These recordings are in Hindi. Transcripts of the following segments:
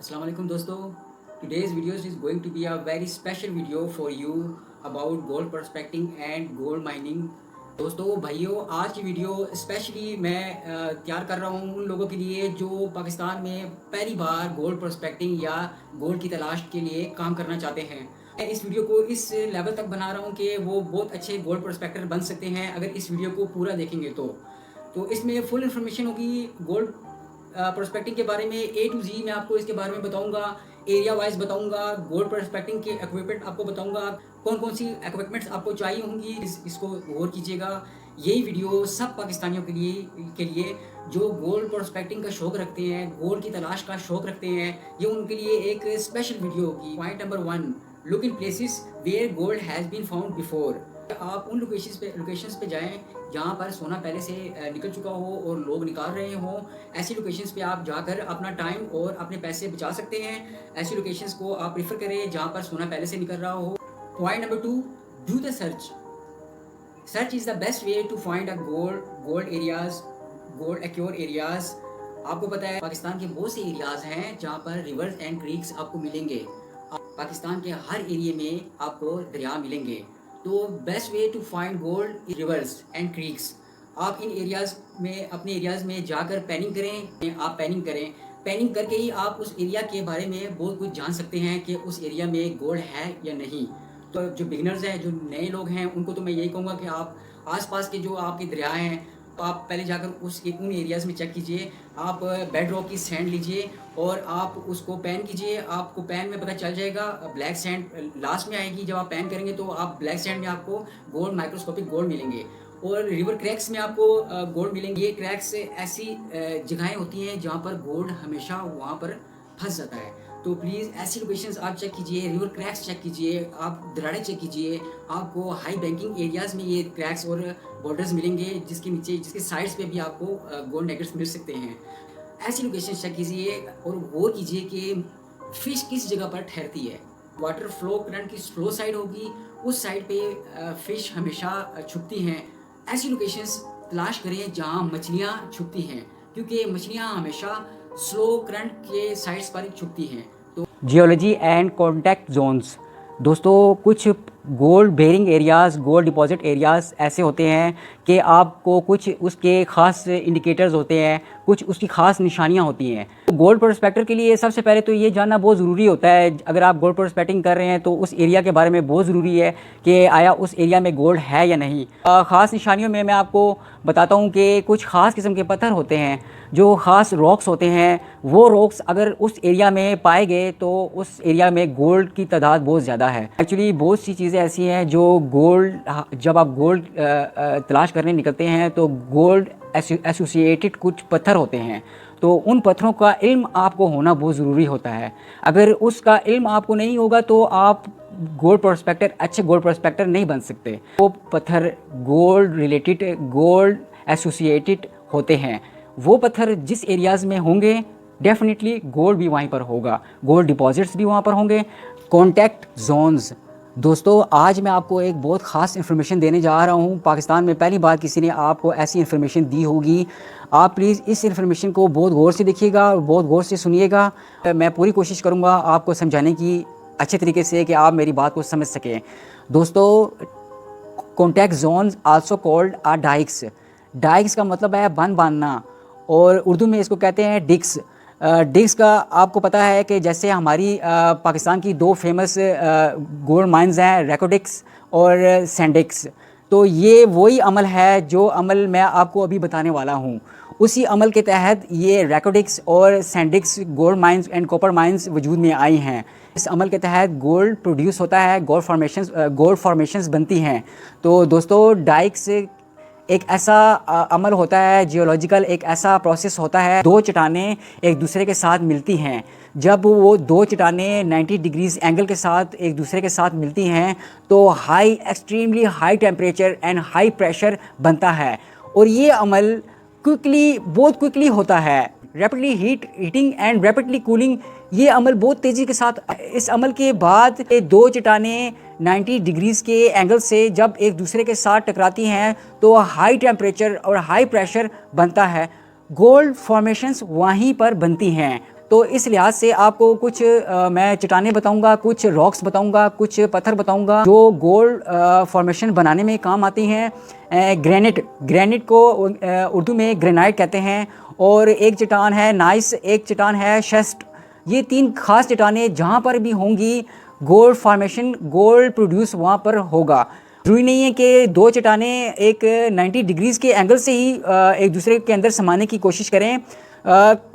Assalamu alaikum दोस्तों. Today's video is going to be a very special video for you about gold prospecting and gold mining. दोस्तों भाइयों, आज की वीडियो स्पेशली मैं तैयार कर रहा हूँ उन लोगों के लिए जो पाकिस्तान में पहली बार गोल्ड प्रोस्पेक्टिंग या गोल्ड की तलाश के लिए काम करना चाहते हैं. मैं इस वीडियो को इस लेवल तक बना रहा हूँ कि वो बहुत अच्छे गोल्ड प्रोस्पेक्टर बन सकते हैं अगर इस वीडियो को पूरा देखेंगे तो इसमें फुल इन्फॉर्मेशन होगी गोल्ड प्रोस्पेक्टिंग के बारे में A to Z. मैं आपको इसके बारे में बताऊंगा, एरिया वाइज बताऊंगा, गोल्ड प्रोस्पेक्टिंग के इक्विपमेंट आपको बताऊंगा, कौन कौन सी इक्विपमेंट्स आपको चाहिए होंगी. इसको गौर कीजिएगा. यही वीडियो सब पाकिस्तानियों के लिए जो गोल्ड प्रोस्पेक्टिंग का शौक रखते हैं, गोल्ड की तलाश का शौक रखते हैं, ये उनके लिए एक स्पेशल वीडियो होगी. Point number 1, look in places where gold has been found before. आप उन लोकेशंस पे जाएं जहाँ पर सोना पहले से निकल चुका हो और लोग निकाल रहे हों. ऐसी लोकेशंस पे आप जाकर अपना टाइम और अपने पैसे बचा सकते हैं. ऐसी लोकेशंस को आप प्रेफर करें जहाँ पर सोना पहले से निकल रहा हो. Point number 2, do the search is the best way to find a gold areas, gold occur areas. आपको पता है पाकिस्तान के बहुत से एरियाज हैं जहाँ पर रिवर्स एंड क्रीक्स आपको मिलेंगे. पाकिस्तान के हर एरिया में आपको दरिया मिलेंगे. तो best way to find gold rivers and creeks. आप इन एरियाज़ में अपने एरियाज़ में जाकर पैनिंग करें. आप पैनिंग करें. पैनिंग करके ही आप उस एरिया के बारे में बहुत कुछ जान सकते हैं कि उस एरिया में गोल्ड है या नहीं. तो जो बिगिनर्स हैं, जो नए लोग हैं, उनको तो मैं यही कहूँगा कि आप आसपास के जो आपके दरिया हैं तो आप पहले जाकर उन एरियाज़ में चेक कीजिए. आप बेड रॉक की सैंड लीजिए और आप उसको पैन कीजिए. आपको पैन में पता चल जाएगा. ब्लैक सैंड लास्ट में आएगी. जब आप पैन करेंगे तो आप ब्लैक सैंड में आपको गोल्ड, माइक्रोस्कोपिक गोल्ड मिलेंगे. और रिवर क्रैक्स में आपको गोल्ड मिलेंगे. ये क्रैक्स ऐसी जगहें होती हैं जहाँ पर गोल्ड हमेशा वहाँ पर फंस जाता है. तो प्लीज़ ऐसी लोकेशंस आप चेक कीजिए, रिवर क्रैक्स चेक कीजिए, आप दरारें चेक कीजिए. आपको हाई बैंकिंग एरियाज़ में ये क्रैक्स और बॉर्डर्स मिलेंगे जिसके साइड्स पे भी आपको गोल्ड नगेट्स मिल सकते हैं. ऐसी लोकेशन चेक कीजिए और गौर कीजिए कि फ़िश किस जगह पर ठहरती है. वाटर फ्लो करंट की स्लो साइड होगी, उस साइड पे फ़िश हमेशा छुपती हैं. ऐसी लोकेशंस तलाश करें जहाँ मछलियाँ छुपती हैं, क्योंकि मछलियाँ हमेशा स्लो करंट के साइड्स पर छुपती हैं. तो जियोलॉजी एंड कॉन्टैक्ट जोन्स. दोस्तों, कुछ gold bearing areas, gold deposit areas ऐसे होते हैं कि आपको कुछ उसके ख़ास इंडिकेटर्स होते हैं, कुछ उसकी ख़ास निशानियां होती हैं. गोल्ड प्रोस्पेक्टर के लिए सबसे पहले तो ये जानना बहुत ज़रूरी होता है. अगर आप गोल्ड प्रोस्पेक्टिंग कर रहे हैं तो उस एरिया के बारे में बहुत ज़रूरी है कि आया उस एरिया में गोल्ड है या नहीं. ख़ास निशानियों में मैं आपको बताता हूँ कि कुछ ख़ास किस्म के पत्थर होते हैं, जो ख़ास रॉक्स होते हैं. वो रॉक्स अगर उस एरिया में पाए गए तो उस एरिया में गोल्ड की तादाद बहुत ज़्यादा है. एक्चुअली बहुत सी चीज़ें ऐसी हैं जो गोल्ड, जब आप गोल्ड तलाश करने निकलते हैं तो गोल्ड एसोसिएटेड कुछ पत्थर होते हैं. तो उन पत्थरों का इल्म आपको होना बहुत ज़रूरी होता है. अगर उसका इल्म आपको नहीं होगा तो आप गोल्ड प्रोस्पेक्टर, अच्छे गोल्ड प्रोस्पेक्टर नहीं बन सकते. वो पत्थर गोल्ड रिलेटेड, गोल्ड एसोसिएटेड होते हैं. वो पत्थर जिस एरियाज़ में होंगे डेफिनेटली गोल्ड भी वहीं पर होगा, गोल्ड डिपॉजिट्स भी वहाँ पर होंगे. Contact zones. दोस्तों, आज मैं आपको एक बहुत ख़ास इन्फॉर्मेशन देने जा रहा हूँ. पाकिस्तान में पहली बार किसी ने आपको ऐसी इन्फॉर्मेशन दी होगी. आप प्लीज़ इस इन्फॉर्मेशन को बहुत गौर से देखिएगा और बहुत गौर से सुनिएगा. मैं पूरी कोशिश करूँगा आपको समझाने की अच्छे तरीके से कि आप मेरी बात को समझ सकें. दोस्तों, कॉन्टैक्ट जोन्स आल्सो कॉल्ड आ डाइक्स. डाइक्स का मतलब है बंद बांधना और उर्दू में इसको कहते हैं डिक्स. डिक्स का आपको पता है कि जैसे हमारी पाकिस्तान की दो फेमस गोल्ड माइंस हैं, रेकोडिक्स और सैंडिक्स. तो ये वही अमल है जो अमल मैं आपको अभी बताने वाला हूँ. उसी अमल के तहत ये रेकोडिक्स और सैंडिक्स gold mines and copper mines वजूद में आई हैं. इस अमल के तहत गोल्ड प्रोड्यूस होता है, गोल्ड फॉर्मेशंस बनती हैं. तो दोस्तों, डाइक्स एक ऐसा अमल होता है, जियोलॉजिकल एक ऐसा प्रोसेस होता है. दो चट्टानें एक दूसरे के साथ मिलती हैं. जब वो दो चट्टानें 90 डिग्रीज एंगल के साथ एक दूसरे के साथ मिलती हैं तो extremely high temperature and high pressure बनता है. और ये अमल बहुत क्विकली होता है. Rapidly heating and rapidly cooling. ये अमल बहुत तेज़ी के साथ. इस अमल के बाद दो चट्टानें 90 डिग्रीज़ के एंगल से जब एक दूसरे के साथ टकराती हैं तो हाई टेम्परेचर और हाई प्रेशर बनता है. गोल्ड फॉर्मेशंस वहीं पर बनती हैं. तो इस लिहाज से आपको कुछ मैं चट्टानें बताऊंगा, कुछ रॉक्स बताऊंगा, कुछ पत्थर बताऊंगा जो गोल्ड फॉर्मेशन बनाने में काम आती हैं। ग्रेनिट को उर्दू में ग्रेनाइट कहते हैं। और एक चट्टान है नाइस, एक चट्टान है शेस्ट। ये 3 खास चट्टानें जहाँ पर भी होंगी गोल्ड फॉर्मेशन, गोल्ड प्रोड्यूस वहाँ पर होगा। जरूरी नहीं है कि 2 चट्टानें एक 90 डिग्रीज़ के एंगल से ही एक दूसरे के अंदर समाने की कोशिश करें।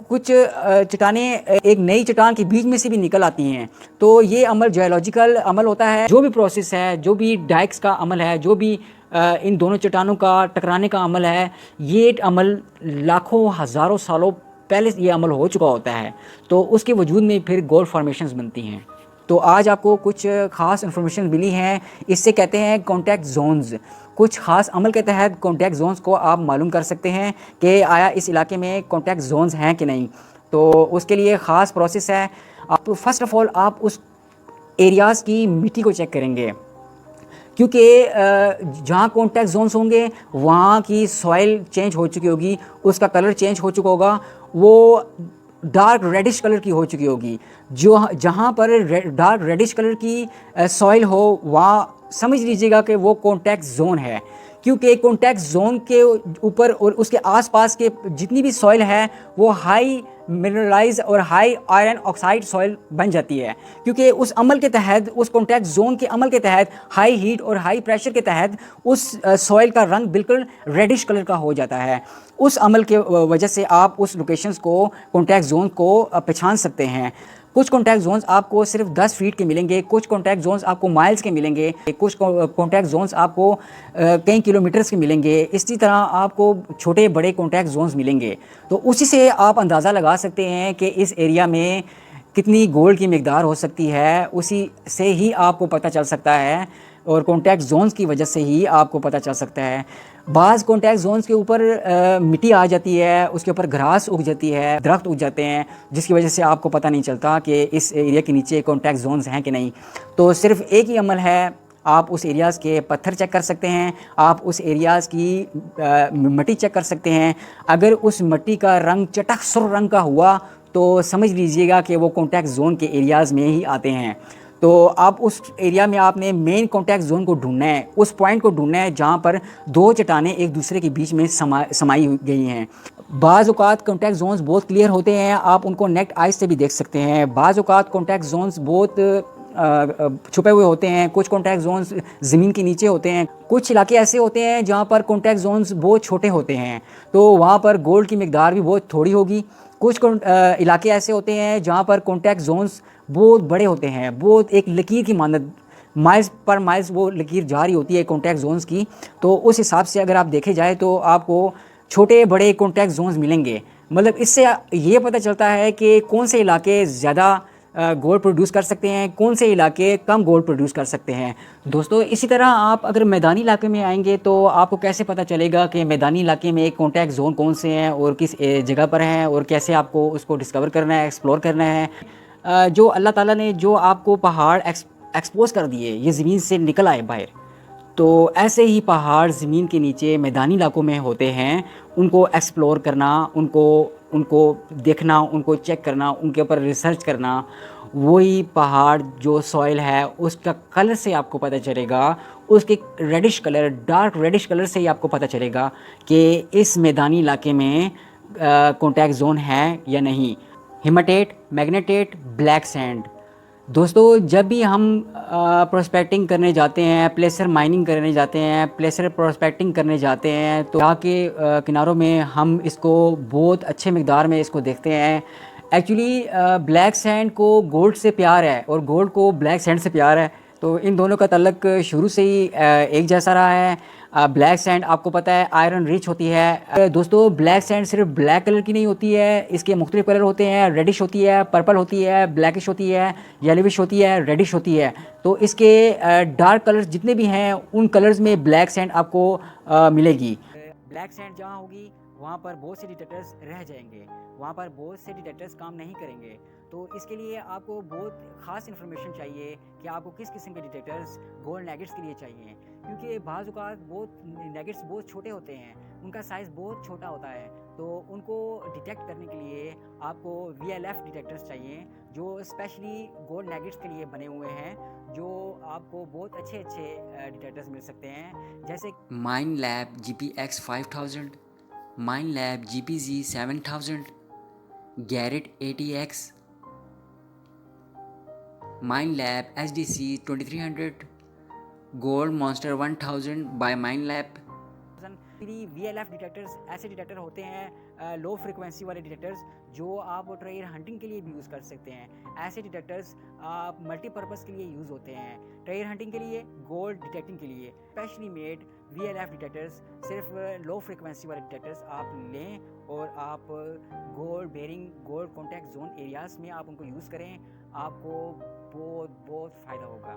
कुछ चट्टानें एक नई चट्टान के बीच में से भी निकल आती हैं। तो ये अमल जियोलॉजिकल अमल होता है। जो भी प्रोसेस है, जो भी डाइक्स का अमल है, जो भी इन दोनों चट्टानों का टकराने का अमल है, ये अमल लाखों हज़ारों सालों पहले ये अमल हो चुका होता है। तो उसके वजूद में फिर गोल्ड फॉर्मेशंस बनती हैं। तो आज आपको कुछ ख़ास इन्फॉर्मेशन मिली हैं, इससे कहते हैं कॉन्टैक्ट जोन्स। कुछ ख़ास अमल के तहत कॉन्टैक्ट जोन्स को आप मालूम कर सकते हैं कि आया इस इलाके में कॉन्टैक्ट जोन्स हैं कि नहीं। तो उसके लिए ख़ास प्रोसेस है। आप फर्स्ट ऑफ़ ऑल आप उस एरियाज़ की मिट्टी को चेक करेंगे, क्योंकि जहाँ कॉन्टैक्ट जोन्स होंगे वहाँ की सॉइल चेंज हो चुकी होगी, उसका कलर चेंज हो चुका होगा, वो डार्क रेडिश कलर की हो चुकी होगी। जो जहाँ पर डार्क रेडिश कलर की सॉइल हो वहाँ समझ लीजिएगा कि वो कॉन्टैक्ट जोन है। क्योंकि कॉन्टैक्ट जोन के ऊपर और उसके आसपास के जितनी भी सॉइल है वो हाई मिनरलाइज और हाई आयरन ऑक्साइड सॉइल बन जाती है। क्योंकि उस अमल के तहत, उस कॉन्टैक्ट जोन के अमल के तहत, हाई हीट और हाई प्रेशर के तहत उस सॉइल का रंग बिल्कुल रेडिश कलर का हो जाता है। उस अमल के वजह से आप उस लोकेशंस को, कॉन्टैक्ट जोन को पहचान सकते हैं। कुछ कॉन्टैक्ट जोन्स आपको सिर्फ 10 फीट के मिलेंगे, कुछ कॉन्टैक्ट जोन्स आपको माइल्स के मिलेंगे, कुछ कॉन्टैक्ट जोन्स आपको कई किलोमीटर्स के मिलेंगे। इसी तरह आपको छोटे बड़े कॉन्टैक्ट जोन्स मिलेंगे। तो उसी से आप अंदाज़ा लगा सकते हैं कि इस एरिया में कितनी गोल्ड की मिकदार हो सकती है, उसी से ही आपको पता चल सकता है और कॉन्टैक्ट जोन्स की वजह से ही आपको पता चल सकता है। बाज़ कॉन्टैक्ट जोन्स के ऊपर मिट्टी आ जाती है, उसके ऊपर घास उग जाती है, दरख्त उग जाते हैं, जिसकी वजह से आपको पता नहीं चलता कि इस एरिया के नीचे कॉन्टैक्ट जोन्स हैं कि नहीं। तो सिर्फ एक ही अमल है, आप उस एरियाज़ के पत्थर चेक कर सकते हैं, आप उस एरियाज़ की मिट्टी चेक कर सकते हैं। अगर उस मिट्टी का रंग चटक सुर्ख रंग का हुआ तो समझ लीजिएगा कि वो कॉन्टैक्ट जोन के एरियाज़ में ही आते हैं। तो आप उस एरिया में आपने मेन कॉन्टैक्ट जोन को ढूंढना है, उस पॉइंट को ढूंढना है जहाँ पर 2 चट्टानें एक दूसरे के बीच में समाई गई हैं। बाज़ औक़ात कॉन्टैक्ट जोन्स बहुत क्लियर होते हैं, आप उनको नेक्ट आइज से भी देख सकते हैं। बाज़ औक़ात कॉन्टैक्ट जोन्स बहुत छुपे हुए होते हैं। कुछ कॉन्टैक्ट जोन्स ज़मीन के नीचे होते हैं। कुछ इलाके ऐसे होते हैं जहाँ पर कॉन्टैक्ट जोन्स बहुत छोटे होते हैं, तो वहाँ पर गोल्ड की मिकदार भी बहुत थोड़ी होगी। कुछ इलाके ऐसे होते हैं जहाँ पर कॉन्टैक्ट जोन्स बहुत बड़े होते हैं, बहुत एक लकीर की मानद माइल्स पर माइल्स वो लकीर जा रही होती है कॉन्टैक्ट जोन्स की। तो उस हिसाब से अगर आप देखे जाए तो आपको छोटे बड़े कॉन्टैक्ट जोन्स मिलेंगे। मतलब इससे ये पता चलता है कि कौन से इलाके ज़्यादा गोल्ड प्रोड्यूस कर सकते हैं, कौन से इलाके कम गोल्ड प्रोड्यूस कर सकते हैं। दोस्तों इसी तरह आप अगर मैदानी इलाके में आएंगे तो आपको कैसे पता चलेगा कि मैदानी इलाके में कॉन्टैक्ट जोन कौन से हैं और किस जगह पर हैं और कैसे आपको उसको डिस्कवर करना है, एक्सप्लोर करना है। जो अल्लाह ताला ने जो आपको पहाड़ एक्सपोज कर दिए, ये ज़मीन से निकल आए बाहर, तो ऐसे ही पहाड़ ज़मीन के नीचे मैदानी इलाकों में होते हैं। उनको एक्सप्लोर करना, उनको देखना, उनको चेक करना, उनके ऊपर रिसर्च करना, वही पहाड़ जो सॉइल है उसका कलर से आपको पता चलेगा, उसके reddish colour, dark reddish colour से ही आपको पता चलेगा कि इस मैदानी इलाके में कॉन्टैक्ट जोन है या नहीं। Haematite, magnetite, black sand. दोस्तों जब भी हम प्रोस्पेक्टिंग करने जाते हैं, प्लेसर माइनिंग करने जाते हैं, प्लेसर प्रोस्पेक्टिंग करने जाते हैं, तो यहाँ के किनारों में हम इसको बहुत अच्छे मिकदार में इसको देखते हैं। एक्चुअली ब्लैक सैंड को गोल्ड से प्यार है और गोल्ड को ब्लैक सैंड से प्यार है। तो इन दोनों का तल्लक शुरू से ही एक जैसा रहा है। ब्लैक सैंड आपको पता है आयरन रिच होती है। दोस्तों ब्लैक सैंड सिर्फ ब्लैक कलर की नहीं होती है, इसके मुख्तलिफ कलर होते हैं। रेडिश होती है, पर्पल होती है, ब्लैकिश होती है, येलोविश होती है, रेडिश होती है। तो इसके डार्क कलर्स जितने भी हैं उन कलर्स में ब्लैक सैंड आपको मिलेगी। ब्लैक सैंड जहाँ होगी वहाँ पर बहुत से डिटेक्टर्स रह जाएंगे, वहाँ पर बहुत से डिटेक्टर्स काम नहीं करेंगे। तो इसके लिए आपको बहुत ख़ास इन्फॉर्मेशन चाहिए कि आपको किस किस्म के डिटेक्टर्स गोल्ड नैगेट्स के लिए चाहिए, क्योंकि बाज़ औक़ात बहुत नैगेट्स बहुत छोटे होते हैं, उनका साइज़ बहुत छोटा होता है। तो उनको डिटेक्ट करने के लिए आपको VLF डिटेक्टर्स चाहिए जो स्पेशली गोल्ड नगेट्स के लिए बने हुए हैं, जो आपको बहुत अच्छे डिटेक्टर्स मिल सकते हैं, जैसे Minelab GPX 5000, Minelab GPZ 7000, Garrett ATX, Minelab SDC 2300, Gold Monster 1000 by Minelab. VLF detectors ऐसे डिटेक्टर होते हैं, लो फ्रिक्वेंसी वाले डिटेक्टर्स, जो आप ट्रेजर हंटिंग के लिए भी यूज़ कर सकते हैं। ऐसे डिटेक्टर्स आप मल्टीपर्पज़ के लिए यूज़ होते हैं, ट्रेजर हंटिंग के लिए, गोल्ड डिटेक्टिंग के लिए। स्पेशली मेड VLF डिटेक्टर्स, सिर्फ लो फ्रिक्वेंसी वाले डिटेक्टर्स आप लें और आप gold bearing, gold contact zone areas में आप उनको यूज़ करें, आपको बहुत फ़ायदा होगा।